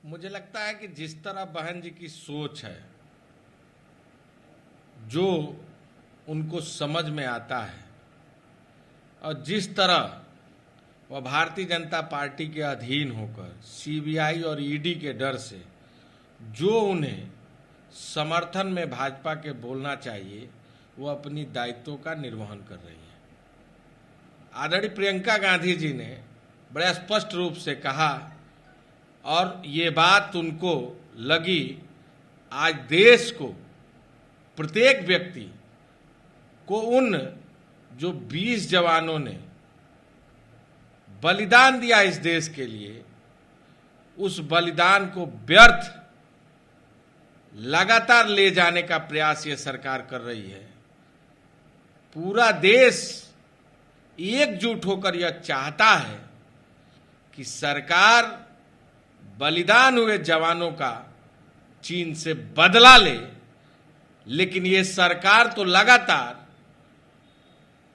मुझे लगता है कि जिस तरह बहन जी की सोच है, जो उनको समझ में आता है और जिस तरह वह भारतीय जनता पार्टी के अधीन होकर सीबीआई और ईडी के डर से जो उन्हें समर्थन में भाजपा के बोलना चाहिए, वो अपनी दायित्वों का निर्वहन कर रही है। आदरणीय प्रियंका गांधी जी ने बड़े स्पष्ट रूप से कहा और ये बात उनको लगी, आज देश को, प्रत्येक व्यक्ति को उन जो 20 जवानों ने बलिदान दिया इस देश के लिए, उस बलिदान को व्यर्थ लगातार ले जाने का प्रयास ये सरकार कर रही है। पूरा देश एकजुट होकर यह चाहता है कि सरकार बलिदान हुए जवानों का चीन से बदला ले, लेकिन ये सरकार तो लगातार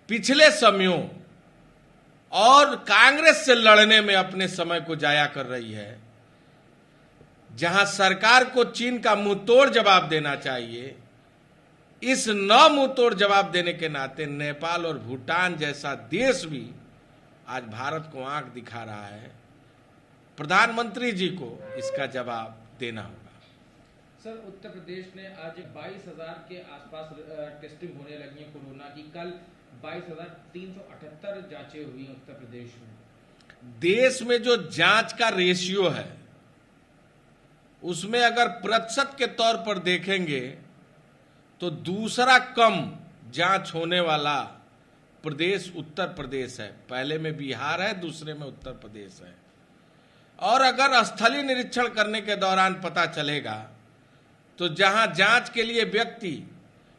पिछले समयों और कांग्रेस से लड़ने में अपने समय को जाया कर रही है। जहां सरकार को चीन का मुंहतोड़ जवाब देना चाहिए, इस न मुंहतोड़ जवाब देने के नाते नेपाल और भूटान जैसा देश भी आज भारत को आंख दिखा रहा है। प्रधानमंत्री जी को इसका जवाब देना होगा। सर, उत्तर प्रदेश ने आज 22,000 के आसपास टेस्टिंग होने लगी है कोरोना की। कल 22,378 जांचें हुई उत्तर प्रदेश में। देश में जो जांच का रेशियो है, उसमें अगर प्रतिशत के तौर पर देखेंगे तो दूसरा कम जांच होने वाला प्रदेश उत्तर प्रदेश है। पहले में बिहार है, दूसरे में उत्तर प्रदेश है। और अगर स्थलीय निरीक्षण करने के दौरान पता चलेगा तो जहां जांच के लिए व्यक्ति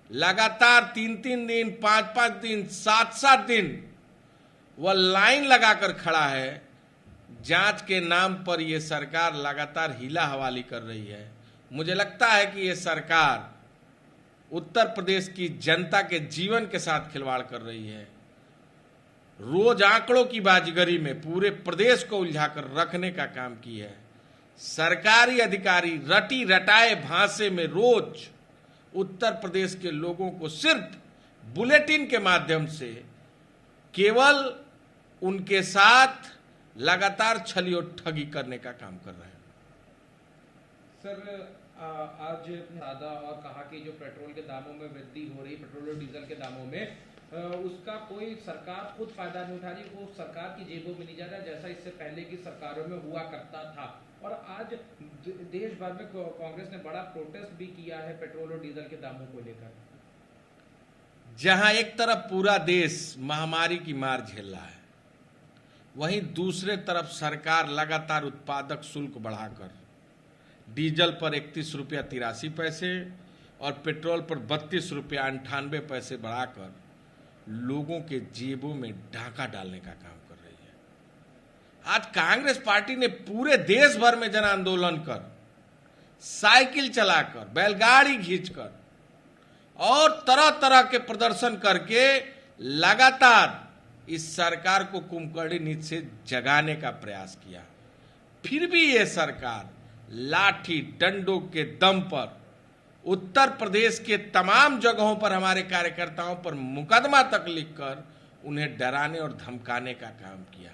लगातार 3-3 दिन, 5-5 दिन, 7-7 दिन वह लाइन लगाकर खड़ा है, जांच के नाम पर यह सरकार लगातार हीला हवाली कर रही है। मुझे लगता है कि यह सरकार उत्तर प्रदेश की जनता के जीवन के साथ खिलवाड़ कर रही है। रोज आंकड़ों की बाजीगरी में पूरे प्रदेश को उलझाकर रखने का काम किया है। सरकारी अधिकारी रटी रटाए भाषे में रोज उत्तर प्रदेश के लोगों को सिर्फ बुलेटिन के माध्यम से केवल उनके साथ लगातार छली और ठगी करने का काम कर रहे हैं। सर, आज सादा और कहा कि जो पेट्रोल के दामों में वृद्धि हो रही, पेट्रोल और डीजल के दामों में, उसका कोई सरकार खुद फायदा नहीं उठा रही, वो सरकार की जेबों में नहीं जा रहा जैसा इससे पहले की सरकारों में हुआ करता था। और आज देश भर में कांग्रेस ने बड़ा प्रोटेस्ट भी किया है पेट्रोल और डीजल के दामों को लेकर। जहां एक तरफ पूरा देश महामारी की मार झेल रहा है, वहीं दूसरे तरफ सरकार लगातार उत्पादक शुल्क बढ़ाकर डीजल पर 31 रुपया 83 पैसे और पेट्रोल पर 32 रुपया 98 पैसे बढ़ाकर लोगों के जेबों में डाका डालने का काम कर रही है। आज कांग्रेस पार्टी ने पूरे देश भर में जन आंदोलन कर, साइकिल चलाकर, बैलगाड़ी खींचकर और तरह तरह के प्रदर्शन करके लगातार इस सरकार को कुंभकर्णी नींद से जगाने का प्रयास किया। फिर भी ये सरकार लाठी डंडों के दम पर उत्तर प्रदेश के तमाम जगहों पर हमारे कार्यकर्ताओं पर मुकदमा तक लिखकर उन्हें डराने और धमकाने का काम किया।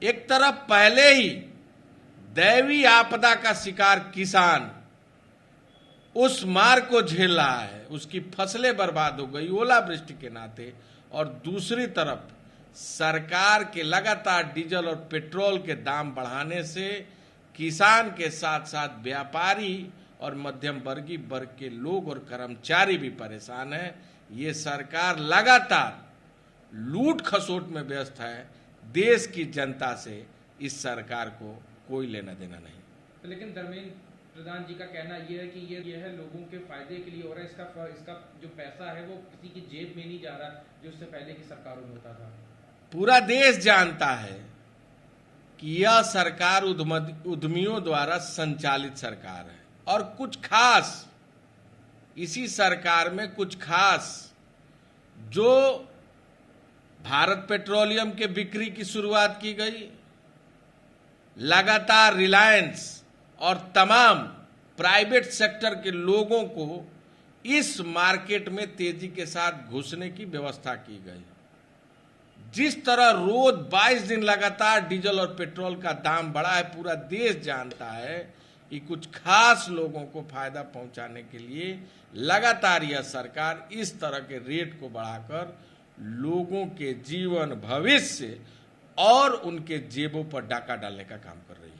एक तरफ पहले ही दैवीय आपदा का शिकार किसान उस मार को झेल रहा है, उसकी फसलें बर्बाद हो गई ओलावृष्टि के नाते, और दूसरी तरफ सरकार के लगातार डीजल और पेट्रोल के दाम बढ़ाने से किसान के साथ साथ व्यापारी और मध्यम वर्गीय वर्ग के लोग और कर्मचारी भी परेशान हैं। ये सरकार लगातार लूट खसोट में व्यस्त है। देश की जनता से इस सरकार को कोई लेना देना नहीं। लेकिन धर्मेंद्र प्रधान जी का कहना यह है कि ये है लोगों के फायदे के लिए हो रहा है, इसका जो पैसा है वो किसी की जेब में नहीं जा रहा जो उससे पहले की सरकारों में होता था। पूरा देश जानता है कि यह सरकार उद्यमियों द्वारा संचालित सरकार है और कुछ खास इसी सरकार में कुछ खास जो भारत पेट्रोलियम के बिक्री की शुरुआत की गई, लगातार रिलायंस और तमाम प्राइवेट सेक्टर के लोगों को इस मार्केट में तेजी के साथ घुसने की व्यवस्था की गई। जिस तरह रोज 22 दिन लगातार डीजल और पेट्रोल का दाम बढ़ा है, पूरा देश जानता है कि कुछ खास लोगों को फायदा पहुंचाने के लिए लगातार यह सरकार इस तरह के रेट को बढ़ाकर लोगों के जीवन भविष्य और उनके जेबों पर डाका डालने का काम कर रही है।